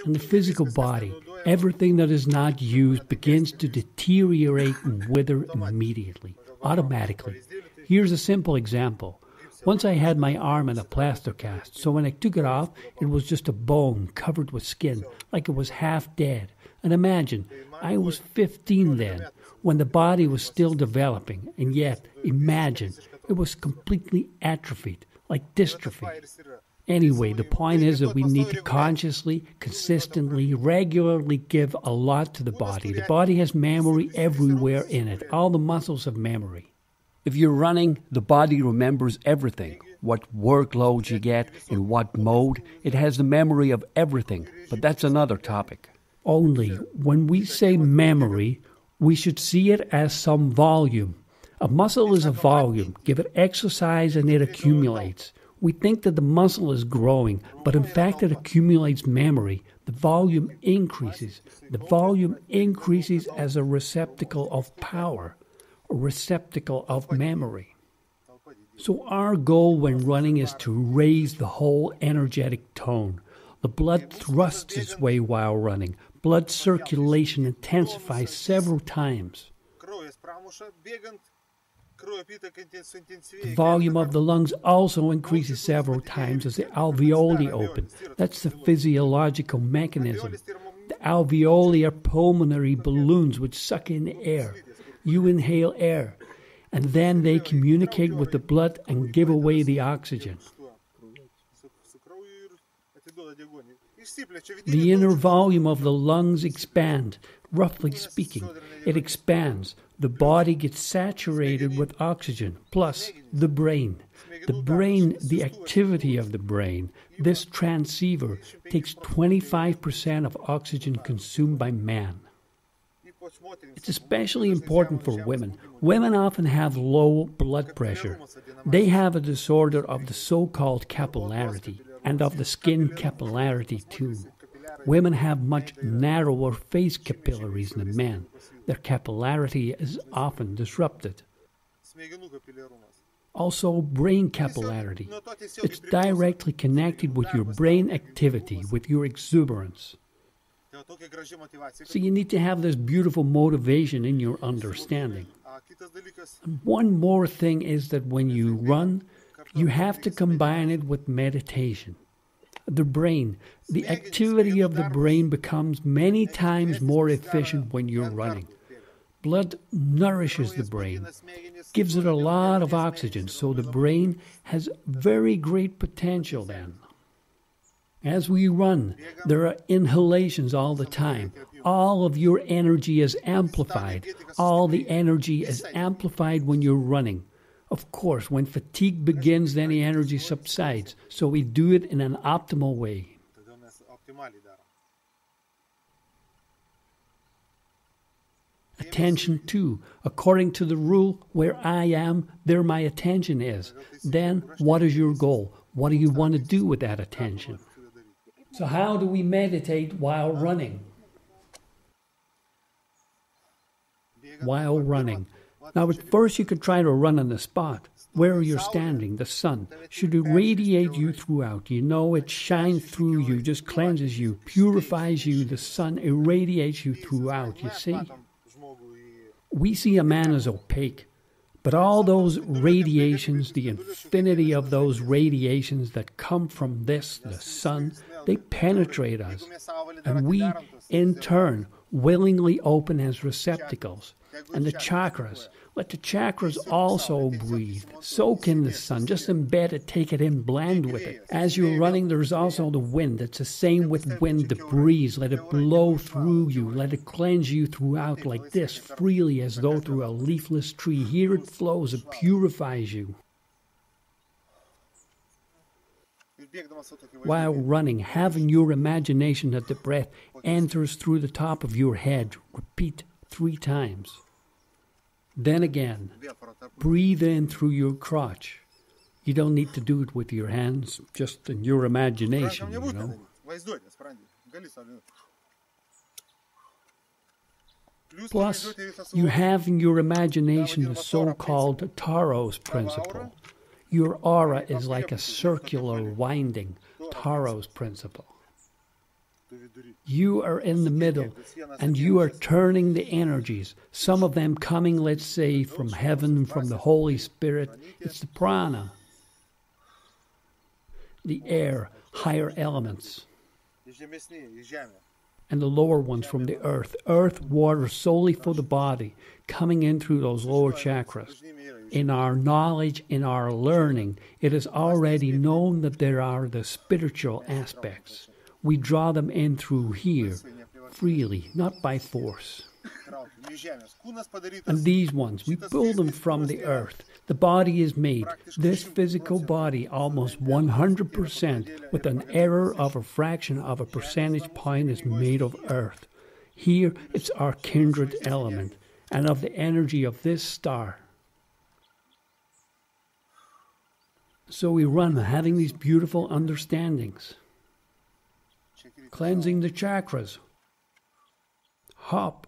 In the physical body, everything that is not used begins to deteriorate and wither immediately, automatically. Here's a simple example. Once I had my arm in a plaster cast, so when I took it off, it was just a bone covered with skin, like it was half dead. And imagine, I was 15 then, when the body was still developing, and yet, imagine, it was completely atrophied, like dystrophy. Anyway, the point is that we need to consciously, consistently, regularly give a lot to the body. The body has memory everywhere in it. All the muscles have memory. If you're running, the body remembers everything. What workloads you get, in what mode. It has the memory of everything, but that's another topic. Only, when we say memory, we should see it as some volume. A muscle is a volume. Give it exercise and it accumulates. We think that the muscle is growing, but in fact it accumulates memory. The volume increases. The volume increases as a receptacle of power, a receptacle of memory. So our goal when running is to raise the whole energetic tone. The blood thrusts its way while running. Blood circulation intensifies several times. The volume of the lungs also increases several times as the alveoli open. That's the physiological mechanism. The alveoli are pulmonary balloons which suck in air. You inhale air, and then they communicate with the blood and give away the oxygen. The inner volume of the lungs expand. Roughly speaking, it expands. The body gets saturated with oxygen, plus the brain. The brain, the activity of the brain, this transceiver takes 25% of oxygen consumed by man. It's especially important for women. Women often have low blood pressure. They have a disorder of the so-called capillarity, and of the skin capillarity too. Women have much narrower face capillaries than men. Their capillarity is often disrupted. Also, brain capillarity. It's directly connected with your brain activity, with your exuberance. So you need to have this beautiful motivation in your understanding. And one more thing is that when you run, you have to combine it with meditation. The brain, the activity of the brain becomes many times more efficient when you're running. Blood nourishes the brain, gives it a lot of oxygen, so the brain has very great potential then. As we run, there are inhalations all the time. All of your energy is amplified. All the energy is amplified when you're running. Of course, when fatigue begins, then the energy subsides. So we do it in an optimal way. Attention too. According to the rule, where I am, there my attention is. Then, what is your goal? What do you want to do with that attention? So how do we meditate while running? While running. Now, at first you could try to run on the spot. Where you're standing, the sun should irradiate you throughout. You know, it shines through you, just cleanses you, purifies you. The sun irradiates you throughout, you see. We see a man as opaque, but all those radiations, the infinity of those radiations that come from this, the sun, they penetrate us. And we, in turn, willingly open as receptacles. And the chakras, let the chakras also breathe. Soak in the sun, just embed it, take it in, blend with it. As you're running, there's also the wind. It's the same with wind, the breeze. Let it blow through you. Let it cleanse you throughout like this, freely as though through a leafless tree. Here it flows, it purifies you. While running, have in your imagination that the breath enters through the top of your head. Repeat 3 times. Then again, breathe in through your crotch. You don't need to do it with your hands, just in your imagination, you know. Plus, you have in your imagination the so-called Taro's principle. Your aura is like a circular winding, Taro's principle. You are in the middle, and you are turning the energies, some of them coming, let's say, from heaven, from the Holy Spirit. It's the prana, the air, higher elements, and the lower ones from the earth. Earth, water, solely for the body, coming in through those lower chakras. In our knowledge, in our learning, it is already known that there are the spiritual aspects. We draw them in through here, freely, not by force. And these ones, we pull them from the earth. The body is made, this physical body, almost 100%, with an error of a fraction of a percentage point, is made of earth. Here, it's our kindred element, and of the energy of this star. So we run having these beautiful understandings. Cleansing the chakras. Hop,